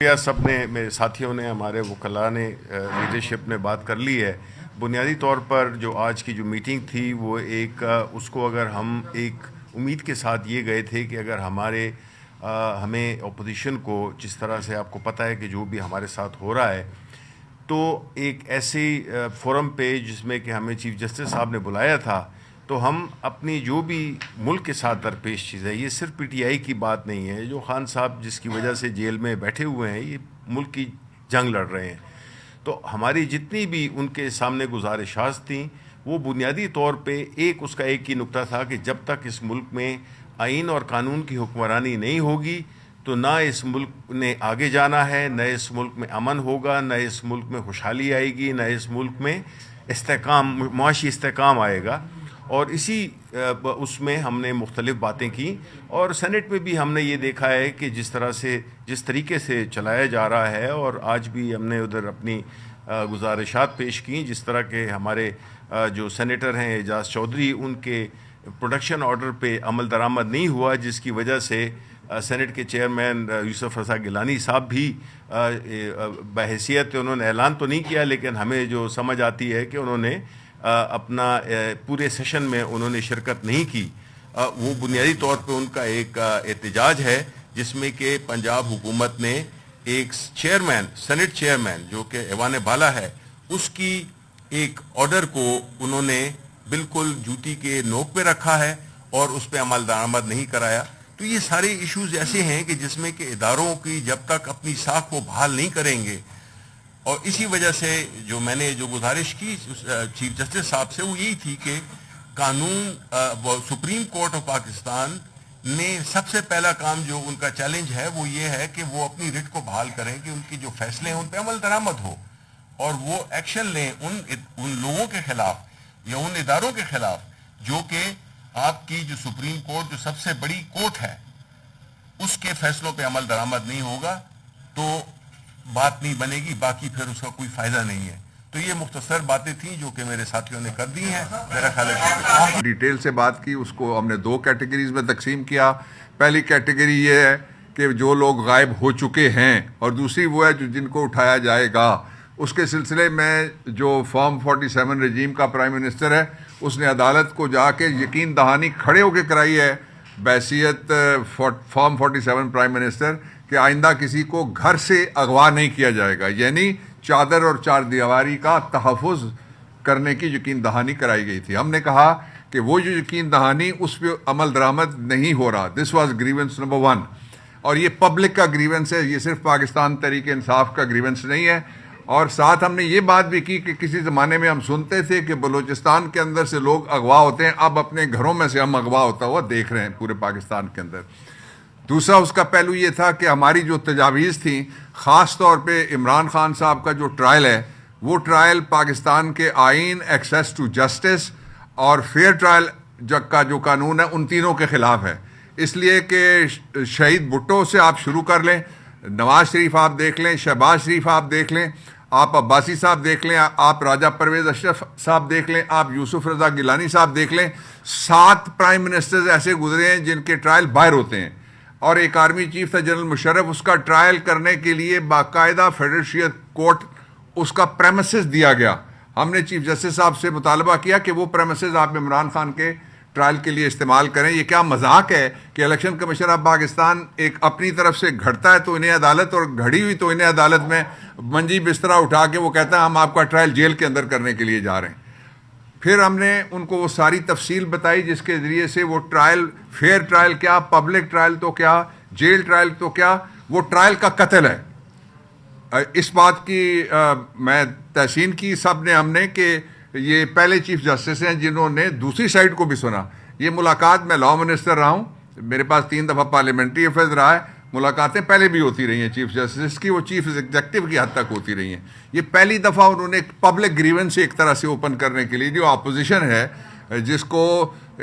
سب نے میرے ساتھیوں نے ہمارے وکلاء نے لیڈرشپ نے بات کر لی ہے. بنیادی طور پر جو آج کی جو میٹنگ تھی وہ ایک اس کو اگر ہم ایک امید کے ساتھ یہ گئے تھے کہ اگر ہمیں اپوزیشن کو جس طرح سے آپ کو پتہ ہے کہ جو بھی ہمارے ساتھ ہو رہا ہے تو ایک ایسے فورم پہ جس میں کہ ہمیں چیف جسٹس صاحب نے بلایا تھا تو ہم اپنی جو بھی ملک کے ساتھ درپیش چیز ہے، یہ صرف پی ٹی آئی کی بات نہیں ہے. جو خان صاحب جس کی وجہ سے جیل میں بیٹھے ہوئے ہیں، یہ ملک کی جنگ لڑ رہے ہیں. تو ہماری جتنی بھی ان کے سامنے گزارشات تھیں وہ بنیادی طور پہ اس کا ایک ہی نقطہ تھا کہ جب تک اس ملک میں آئین اور قانون کی حکمرانی نہیں ہوگی تو نہ اس ملک نے آگے جانا ہے، نہ اس ملک میں امن ہوگا، نہ اس ملک میں خوشحالی آئے گی، نہ اس ملک میں معاشی استحکام آئے گا. اور اس میں ہم نے مختلف باتیں کی اور سینٹ میں بھی ہم نے یہ دیکھا ہے کہ جس طریقے سے چلایا جا رہا ہے. اور آج بھی ہم نے ادھر اپنی گزارشات پیش کی، جس طرح کے ہمارے جو سینیٹر ہیں اعجاز چودھری، ان کے پروڈکشن آرڈر پہ عمل درآمد نہیں ہوا، جس کی وجہ سے سینٹ کے چیئرمین یوسف رضا گیلانی صاحب بھی بحیثیت انہوں نے اعلان تو نہیں کیا، لیکن ہمیں جو سمجھ آتی ہے کہ انہوں نے اپنا پورے سیشن میں انہوں نے شرکت نہیں کی. وہ بنیادی طور پہ ان کا ایک احتجاج ہے جس میں کہ پنجاب حکومت نے ایک سینٹ چیئرمین جو کہ ایوان بالا ہے، اس کی ایک آرڈر کو انہوں نے بالکل جوتی کے نوک پہ رکھا ہے اور اس پہ عمل درآمد نہیں کرایا. تو یہ سارے ایشوز ایسے ہیں کہ جس میں کہ اداروں کی جب تک اپنی ساکھ کو بحال نہیں کریں گے، اور اسی وجہ سے جو میں نے گزارش کی چیف جسٹس صاحب سے وہ یہی تھی کہ سپریم کورٹ آف پاکستان نے سب سے پہلا کام جو ان کا چیلنج ہے وہ یہ ہے کہ وہ اپنی رٹ کو بحال کریں، کہ ان کی جو فیصلے ہیں ان پہ عمل درآمد ہو اور وہ ایکشن لیں ان لوگوں کے خلاف یا ان اداروں کے خلاف جو کہ آپ کی جو سپریم کورٹ جو سب سے بڑی کورٹ ہے اس کے فیصلوں پہ عمل درآمد نہیں ہوگا تو بات نہیں بنے گی، باقی پھر اس کا کوئی فائدہ نہیں ہے. تو یہ مختصر باتیں تھیں جو کہ میرے ساتھیوں نے کر دی ہیں. میرا خیال ہے ڈیٹیل سے بات کی، اس کو ہم نے 2 کیٹیگریز میں تقسیم کیا. پہلی کیٹیگری یہ ہے کہ جو لوگ غائب ہو چکے ہیں، اور دوسری وہ ہے جن کو اٹھایا جائے گا. اس کے سلسلے میں جو فارم 47 رجیم کا پرائم منسٹر ہے اس نے عدالت کو جا کے یقین دہانی کھڑے ہو کے کرائی ہے بحیثیت فارم 47 پرائم منسٹر کہ آئندہ کسی کو گھر سے اغوا نہیں کیا جائے گا، یعنی چادر اور چار دیواری کا تحفظ کرنے کی یقین دہانی کرائی گئی تھی. ہم نے کہا کہ وہ جو یقین دہانی اس پہ عمل درآمد نہیں ہو رہا. دس واز گریونس نمبر 1، اور یہ پبلک کا گریونس ہے، یہ صرف پاکستان تحریک انصاف کا گریونس نہیں ہے. اور ساتھ ہم نے یہ بات بھی کی کہ کسی زمانے میں ہم سنتے تھے کہ بلوچستان کے اندر سے لوگ اغوا ہوتے ہیں، اب اپنے گھروں میں سے ہم اغوا ہوتا ہوا دیکھ رہے ہیں پورے پاکستان کے اندر. دوسرا اس کا پہلو یہ تھا کہ ہماری جو تجاویز تھیں، خاص طور پہ عمران خان صاحب کا جو ٹرائل ہے وہ ٹرائل پاکستان کے آئین، ایکسیس ٹو جسٹس اور فیئر ٹرائل کا جو قانون ہے ان تینوں کے خلاف ہے. اس لیے کہ شہید بھٹو سے آپ شروع کر لیں، نواز شریف آپ دیکھ لیں، شہباز شریف آپ دیکھ لیں، آپ عباسی صاحب دیکھ لیں، آپ راجہ پرویز اشرف صاحب دیکھ لیں، آپ یوسف رضا گیلانی صاحب دیکھ لیں، 7 پرائم منسٹرز ایسے گزرے ہیں جن کے ٹرائل باہر ہوتے ہیں. اور ایک آرمی چیف تھا جنرل مشرف، اس کا ٹرائل کرنے کے لیے باقاعدہ فیڈرل شریعت کورٹ اس کا پریمیسز دیا گیا. ہم نے چیف جسٹس صاحب سے مطالبہ کیا کہ وہ پریمیسز آپ عمران خان کے ٹرائل کے لیے استعمال کریں. یہ کیا مذاق ہے کہ الیکشن کمیشن آف پاکستان ایک اپنی طرف سے گھڑتا ہے تو انہیں عدالت، اور گھڑی ہوئی تو انہیں عدالت میں منجی بسترا اٹھا کے وہ کہتا ہے ہم آپ کا ٹرائل جیل کے اندر کرنے کے لیے جا رہے ہیں. پھر ہم نے ان کو وہ ساری تفصیل بتائی جس کے ذریعے سے وہ ٹرائل، فیئر ٹرائل کیا، پبلک ٹرائل تو کیا، جیل ٹرائل تو کیا، وہ ٹرائل کا قتل ہے. اس بات کی میں تحسین کی سب نے، ہم نے، کہ یہ پہلے چیف جسٹس ہیں جنہوں نے دوسری سائڈ کو بھی سنا. یہ ملاقات، میں لاء منسٹر رہا ہوں، میرے پاس 3 دفعہ پارلیمنٹری افیئرز رہا ہے، ملاقاتیں پہلے بھی ہوتی رہی ہیں چیف جسٹس کی، وہ چیف ایگزیکٹو کی حد تک ہوتی رہی ہیں. یہ پہلی دفعہ انہوں نے پبلک گریونس ایک طرح سے اوپن کرنے کے لیے، جو اپوزیشن ہے جس کو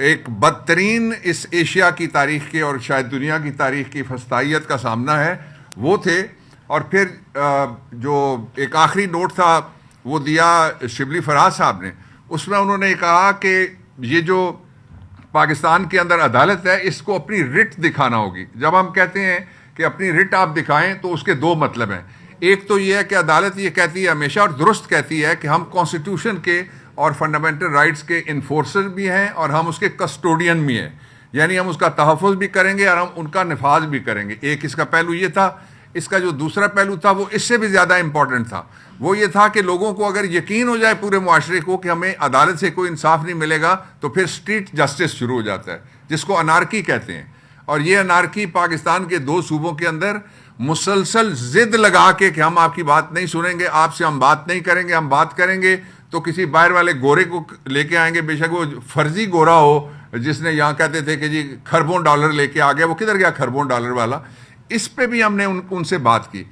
ایک بدترین اس ایشیا کی تاریخ کے اور شاید دنیا کی تاریخ کی فسطائیت کا سامنا ہے، وہ تھے. اور پھر جو ایک آخری نوٹ تھا وہ دیا شبلی فراز صاحب نے، اس میں انہوں نے کہا کہ یہ جو پاکستان کے اندر عدالت ہے اس کو اپنی رٹ دکھانا ہوگی. جب ہم کہتے ہیں کہ اپنی رٹ آپ دکھائیں تو اس کے دو مطلب ہیں. ایک تو یہ ہے کہ عدالت یہ کہتی ہے ہمیشہ اور درست کہتی ہے کہ ہم کانسٹیٹیوشن کے اور فنڈامنٹل رائٹس کے انفورسر بھی ہیں اور ہم اس کے کسٹوڈین بھی ہیں, یعنی ہم اس کا تحفظ بھی کریں گے اور ہم ان کا نفاذ بھی کریں گے. ایک اس کا پہلو یہ تھا. اس کا جو دوسرا پہلو تھا وہ اس سے بھی زیادہ امپورٹنٹ تھا. وہ یہ تھا کہ لوگوں کو اگر یقین ہو جائے پورے معاشرے کو کہ ہمیں عدالت سے کوئی انصاف نہیں ملے گا تو پھر اسٹریٹ جسٹس شروع ہو جاتا ہے, جس کو انارکی کہتے ہیں. اور یہ انارکی پاکستان کے 2 صوبوں کے اندر مسلسل ضد لگا کے کہ ہم آپ کی بات نہیں سنیں گے, آپ سے ہم بات نہیں کریں گے, ہم بات کریں گے تو کسی باہر والے گورے کو لے کے آئیں گے, بے شک وہ فرضی گورا ہو جس نے یہاں کہتے تھے کہ جی کھربوں ڈالر لے کے آ گیا. وہ کدھر گیا کھربوں ڈالر والا؟ اس پہ بھی ہم نے ان سے بات کی.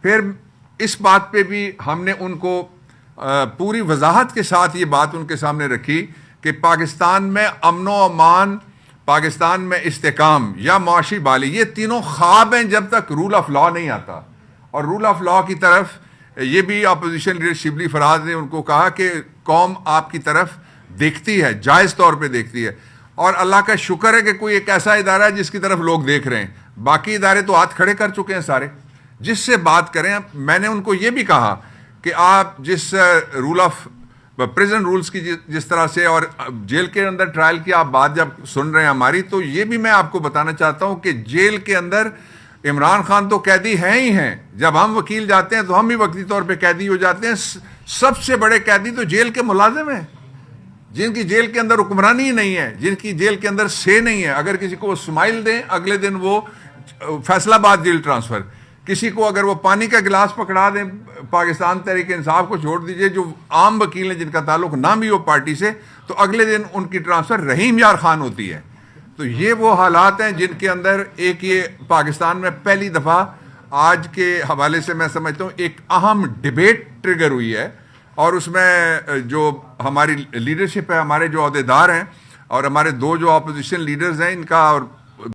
پھر اس بات پہ بھی ہم نے ان کو پوری وضاحت کے ساتھ یہ بات ان کے سامنے رکھی کہ پاکستان میں امن و امان, پاکستان میں استحکام یا معاشی بحالی, یہ تینوں خواب ہیں جب تک رول آف لا نہیں آتا. اور رول آف لا کی طرف یہ بھی اپوزیشن لیڈر شبلی فراز نے ان کو کہا کہ قوم آپ کی طرف دیکھتی ہے, جائز طور پہ دیکھتی ہے, اور اللہ کا شکر ہے کہ کوئی ایک ایسا ادارہ ہے جس کی طرف لوگ دیکھ رہے ہیں. باقی ادارے تو ہاتھ کھڑے کر چکے ہیں سارے. جس سے بات کریں, میں نے ان کو یہ بھی کہا کہ آپ جس رول آف پریزن رولز کی جس طرح سے اور جیل کے اندر ٹرائل کی آپ بات جب سن رہے ہیں ہماری, تو یہ بھی میں آپ کو بتانا چاہتا ہوں کہ جیل کے اندر عمران خان تو قیدی ہیں ہی ہیں. جب ہم وکیل جاتے ہیں تو ہم بھی وقتی طور پہ قیدی ہو جاتے ہیں. سب سے بڑے قیدی تو جیل کے ملازم ہیں, جن کی جیل کے اندر حکمرانی ہی نہیں ہے, جن کی جیل کے اندر سے نہیں ہے. اگر کسی کو وہ اسمائل دیں اگلے دن وہ فیصلہ آباد جیل ٹرانسفر, کسی کو اگر وہ پانی کا گلاس پکڑا دیں, پاکستان تحریک انصاف کو چھوڑ دیجئے جو عام وکیل ہیں جن کا تعلق نہ بھی ہو پارٹی سے, تو اگلے دن ان کی ٹرانسفر رحیم یار خان ہوتی ہے. تو یہ وہ حالات ہیں جن کے اندر ایک یہ پاکستان میں پہلی دفعہ آج کے حوالے سے میں سمجھتا ہوں ایک اہم ڈیبیٹ ٹریگر ہوئی ہے. اور اس میں جو ہماری لیڈرشپ ہے, ہمارے جو عہدیدار ہیں اور ہمارے 2 جو اپوزیشن لیڈرز ہیں, ان کا اور